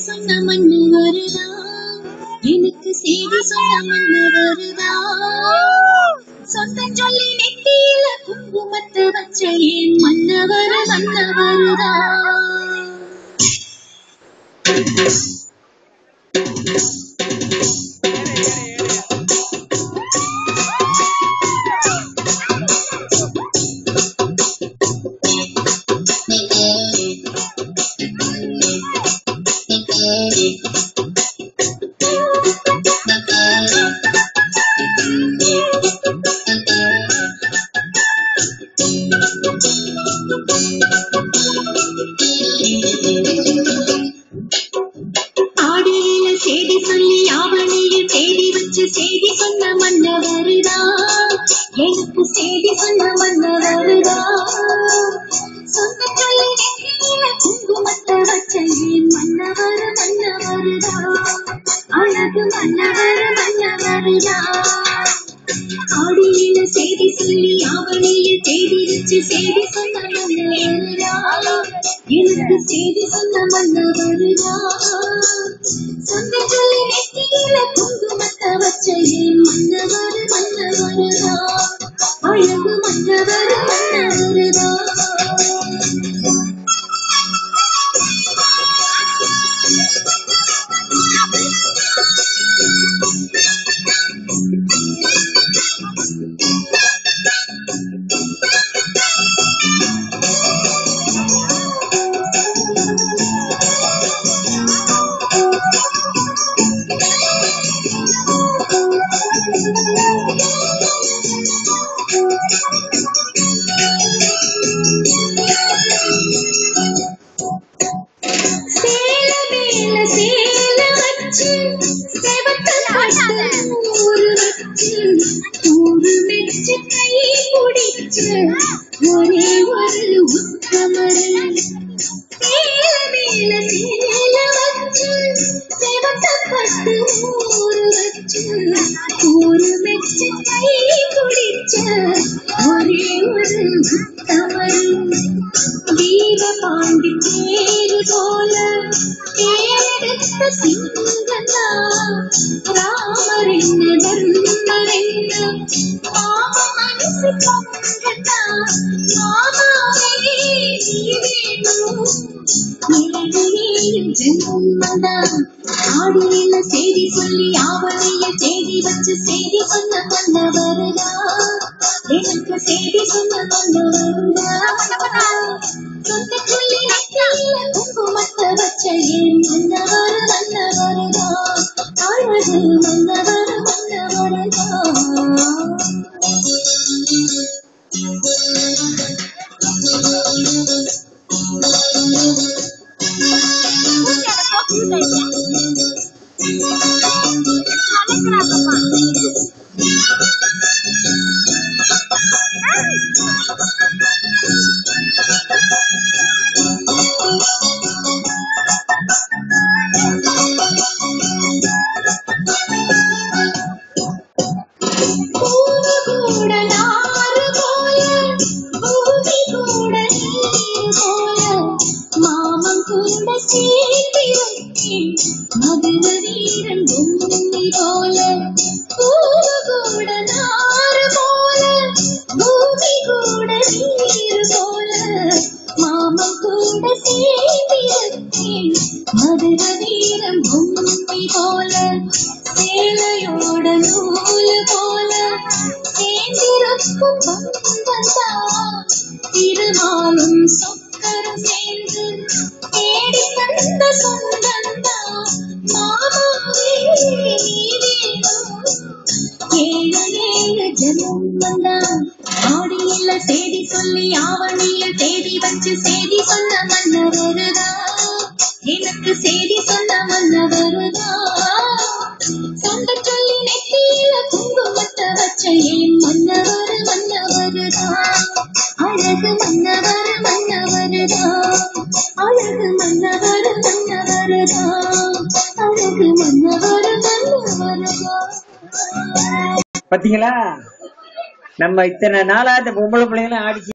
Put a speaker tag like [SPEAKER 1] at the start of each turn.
[SPEAKER 1] சொன்ன மண்ணு வருதா, எனக்கு செய்தி சொன்ன மண்ணு வருதா, சொந்தம் சொல்லி நெத்தியில குங்குமத்தை வச்ச ஏன் மன்னவர மன்னவருதா. ஆடியில செய்தி சொல்லி ஆவணியில் தேடி வச்சு செய்தி சொன்ன மன்னவருதா, எனக்கு செய்தி சொன்ன மன்னவருதா, சொந்த சொல்லி நெத்தியில குங்குமத்தை வச்ச ஏன் மன்னவர மன்னவருதா, அழகு மன்னவர மன்னவருதா. ஆடியில செய்தி சொல்லி ஆவணியில் தேடி வச்சு செய்தி சொன்ன மன்னவருதா, எனக்கு செய்தி சொன்ன மன்னவருதா, சொந்த சொல்லி நெத்தியில குங்குமத்தை வச்ச ஏன் மன்னவர மன்னவருதா, அழகு மன்னவர மன்னவருதா. சேல மேல சேல வச்சு செவத்தல் பட்டு ஊரு வச்சு ஊரு மெச்சு கை பிடிச்சு ஒரே ஒரு உத்தமரு. சேல மேல சேல வச்சு செவத்தல் பட்டு ஊரு வச்சு ஊரு மெச்சு கை பிடிச்சு ஒரே ஒரு உத்தமரு. வீரபாண்டி தேரு போல தேரெடுத்த சிங்கந்தா, ராமரென்ன தர்மரென்ன மாம மனசு பொங்கந்தா, மாமாவே நீ வேணும் எனக்கு ஏழு ஜென்மந்தா. ஆடியில செய்தி சொல்லி ஆவணிய செய்தி வச்சு செய்தி சொன்ன மன்னவருதா, எனக்கு செய்தி சொன்ன மன்னவருதா, சொந்த சொல்லி நெத்தியில குங்குமத்தை வச்ச ஏன் மன்னவர மன்னவருதா, அழகு மன்னவர மன்னவருதா. பூவு கூட நாறு போல, பூமி கூட நீர் போல, மாமன் கூட சேர்த்தி வைத்தேன் மதுர வீரன் பொம்மி போல. பூவு கூட நாறு போல, பூமி கூட நீர் போல, மாமன் கூட சேர்த்தி வைத்தேன் மதுர வீரன் பொம்மி போல. சேலையோட நூலு போல சேர்ந்திருக்கும் பந்தந்தா, திருமாலும் சொக்கரும் சேர்ந்து தேடி தந்த சொந்தந்தா, மாமாவே நீ வேணும் ஏழு ஏழு ஜென்மந்தா. ஆடியில செய்தி சொல்லி ஆவணியில் தேடி வச்சு செய்தி சொன்ன மன்னவருதா, எனக்கு செய்தி சொன்ன மன்னவருதா, சொந்த சொல்லி நெத்தியில குங்குமத்தை வச்ச ஏன் மன்னவர மன்னவருதா, அழகு மன்னவர மன்னவருதா, அழகு மன்னவர மன்னவருதா, அழகு மன்னவர மன்னவருதா.
[SPEAKER 2] பாத்தீங்களா, நம்ம இத்தனை நாளா இந்த பொம்பளை பிள்ளைங்களும் ஆடிச்சு